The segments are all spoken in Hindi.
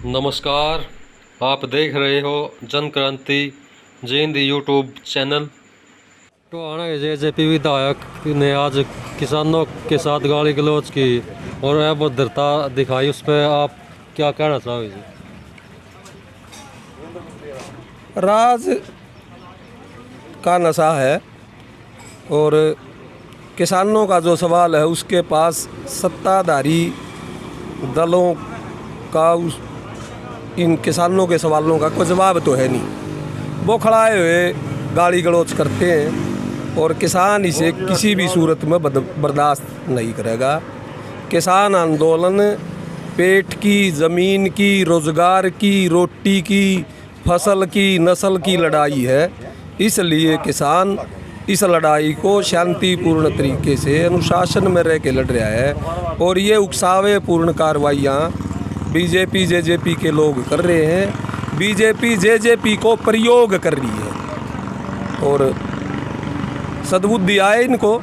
नमस्कार, आप देख रहे हो जन क्रांति जिंद यूट्यूब चैनल। टोहाना के जेजेपी विधायक ने आज किसानों के साथ गाली गलौज की और अभद्रता दिखाई, उस पर आप क्या कहना चाहोगे जी? राज का नशा है और किसानों का जो सवाल है उसके पास सत्ताधारी दलों का इन किसानों के सवालों का कोई जवाब तो है नहीं। वो खड़ाए हुए गाली गलौज करते हैं और किसान इसे किसी भी सूरत में बर्दाश्त नहीं करेगा। किसान आंदोलन पेट की, ज़मीन की, रोज़गार की, रोटी की, फसल की, नस्ल की लड़ाई है। इसलिए किसान इस लड़ाई को शांतिपूर्ण तरीके से अनुशासन में रह के लड़ रहा है और ये उकसावे पूर्ण कार्रवाइयाँ बीजेपी जेजेपी के लोग कर रहे हैं। बीजेपी जेजेपी को प्रयोग कर रही है और सद्बुद्धि आए इनको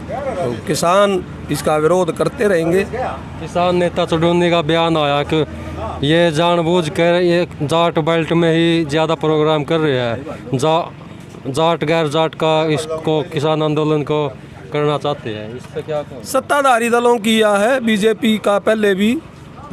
तो किसान इसका विरोध करते रहेंगे। किसान नेता चुड़ौनी का बयान आया कि ये जानबूझकर ये जाट बेल्ट में ही ज़्यादा प्रोग्राम कर रहे हैं, जाट गैर जाट का इसको किसान आंदोलन को करना चाहते हैं। इस पर क्या कहो? सत्ताधारी दलों की यह है, बीजेपी का पहले भी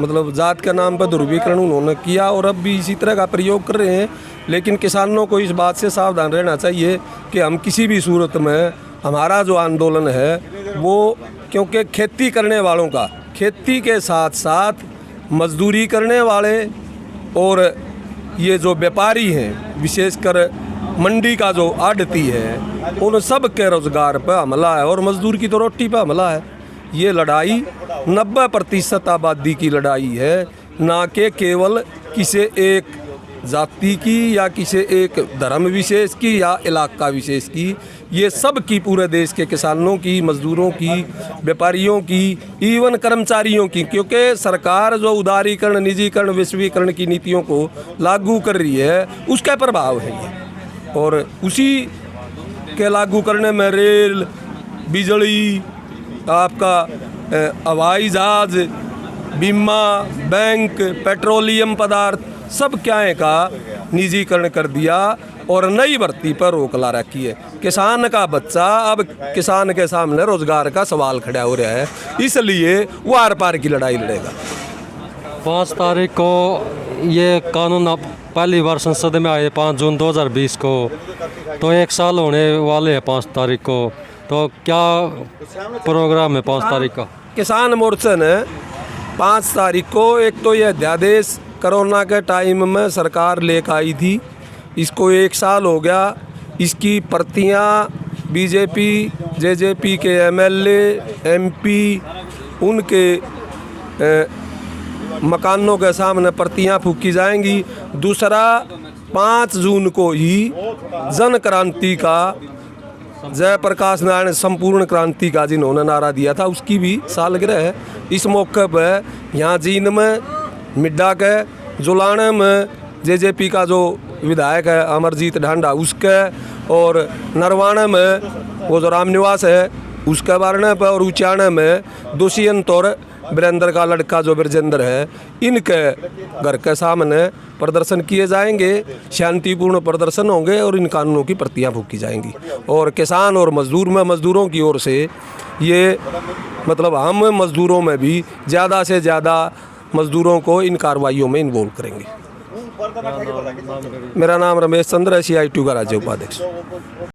मतलब जात के नाम पर ध्रुवीकरण उन्होंने किया और अब भी इसी तरह का प्रयोग कर रहे हैं। लेकिन किसानों को इस बात से सावधान रहना चाहिए कि हम किसी भी सूरत में हमारा जो आंदोलन है वो, क्योंकि खेती करने वालों का, खेती के साथ साथ मजदूरी करने वाले और ये जो व्यापारी हैं, विशेषकर मंडी का जो आड़ती है, उन सब के रोज़गार पर हमला है और मजदूर की तो रोटी पर हमला है। ये लड़ाई 90% आबादी की लड़ाई है, ना कि केवल किसी एक जाति की या किसी एक धर्म विशेष की या इलाका विशेष की। ये सब की, पूरे देश के किसानों की, मजदूरों की, व्यापारियों की, इवन कर्मचारियों की, क्योंकि सरकार जो उदारीकरण, निजीकरण, वैश्वीकरण की नीतियों को लागू कर रही है उसका प्रभाव है ये। और उसी के लागू करने में रेल, बिजली, आपका हवाई जहाज, बीमा, बैंक, पेट्रोलियम पदार्थ, सब क्या का निजीकरण कर दिया और नई भर्ती पर रोक ला रखी है। किसान का बच्चा अब किसान के सामने रोजगार का सवाल खड़ा हो रहा है, इसलिए वो आर पार की लड़ाई लड़ेगा। 5 तारीख को ये कानून पहली बार संसद में आए, 5 जून 2020 को, तो 1 साल होने वाले हैं 5 तारीख को। तो क्या प्रोग्राम है 5 तारीख का? किसान मोर्चा ने 5 तारीख को, एक तो यह अध्यादेश कोरोना के टाइम में सरकार लेकर आई थी, इसको 1 साल हो गया। इसकी प्रतियां बीजेपी जेजेपी के एमएलए, एमपी, उनके मकानों के सामने प्रतियां फूकी जाएंगी। दूसरा, 5 जून को ही जन क्रांति का, जयप्रकाश नारायण संपूर्ण क्रांति का जिन्होंने नारा दिया था, उसकी भी सालगिरह है। इस मौके पर यहाँ जींद में, मिड्डा के, जुलाने में जेजेपी का जो विधायक है अमरजीत ढांडा उसके, और नरवाणे में वो जो रामनिवास है उसके बारने पर, और उचाने में दुष्यंत और वीरेंद्र का लड़का जो ब्रजेंद्र है, इनके घर के सामने प्रदर्शन किए जाएंगे। शांतिपूर्ण प्रदर्शन होंगे और इन कानूनों की प्रतियां फूकी जाएंगी। और किसान और मजदूर में, मजदूरों की ओर से ये मतलब हम मजदूरों में भी ज़्यादा से ज़्यादा मजदूरों को इन कार्रवाइयों में इन्वॉल्व करेंगे। मेरा नाम रमेश चंद्र है, CITU का राज्य उपाध्यक्ष।